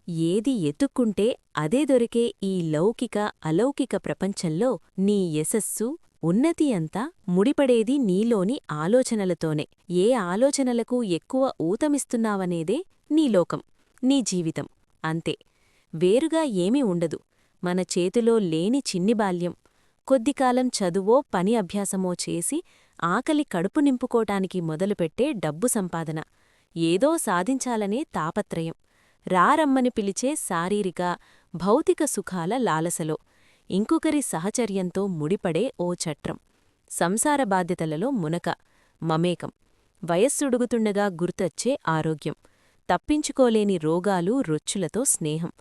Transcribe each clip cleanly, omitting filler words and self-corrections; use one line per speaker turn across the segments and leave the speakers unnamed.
ఏది ఎతుక్కుంటే అదే దొరికే ఈ లౌకిక అలౌకిక ప్రపంచంలో నీ యశస్సు, ఉన్నతి అంతా ముడిపడేది నీలోని ఆలోచనలతోనే. ఏ ఆలోచనలకు ఎక్కువ ఊతమిస్తున్నావనేదే నీ లోకం, నీ జీవితం. అంతే. వేరుగా ఏమీ ఉండదు. మన చేతిలో లేని చిన్ని బాల్యం, కొద్దికాలం చదువో పని అభ్యాసమో చేసి ఆకలి కడుపు నింపుకోటానికి మొదలుపెట్టే డబ్బు సంపాదన, ఏదో సాధించాలనే తాపత్రయం, రారమ్మని పిలిచే శారీరిక, భౌతిక సుఖాల లాలసలో, ఇంకొకరి సహచర్యంతో ముడిపడే ఓ చట్రం, సంసార బాధ్యతలలో మునక, మమేకం, వయస్సుడుగుతుండగా గుర్తొచ్చే ఆరోగ్యం, తప్పించుకోలేని రోగాలు రొచ్చులతో స్నేహం,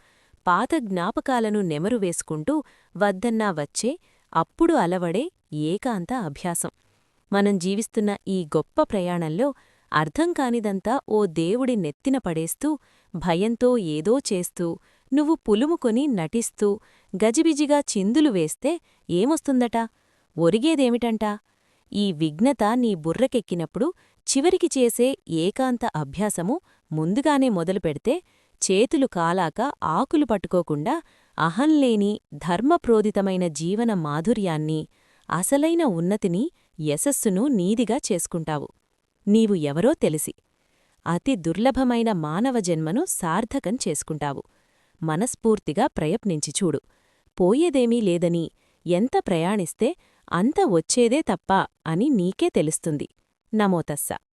పాత జ్ఞాపకాలను నెమరువేసుకుంటూ వద్దన్నా వచ్చే, అప్పుడు అలవడే ఏకాంత అభ్యాసం. మనం జీవిస్తున్న ఈ గొప్ప ప్రయాణంలో అర్థం కానిదంతా ఓ దేవుడి నెత్తిన పడేస్తూ, భయంతో ఏదో చేస్తూ, నువ్వు పులుముకొని నటిస్తూ, గజిబిజిగా చిందులు వేస్తే ఏమొస్తుందట? ఒరిగేదేమిటంట? ఈ విఘ్నత నీ బుర్రకెక్కినప్పుడు చివరికి చేసే ఏకాంత అభ్యాసము ముందుగానే మొదలుపెడితే, చేతులు కాలాక ఆకులు పట్టుకోకుండా అహంలేని ధర్మప్రోదితమైన జీవన మాధుర్యాన్ని, అసలైన ఉన్నతిని, యశస్సును నీదిగా చేసుకుంటావు. నీవు ఎవరో తెలిసి అతి దుర్లభమైన మానవ జన్మను సార్థకం చేసుకుంటావు. మనస్ఫూర్తిగా ప్రయత్నించి చూడు. పోయేదేమీ లేదని, ఎంత ప్రయాణిస్తే అంత వచ్చేదే తప్ప అని నీకే తెలుస్తుంది. నమోతస్స.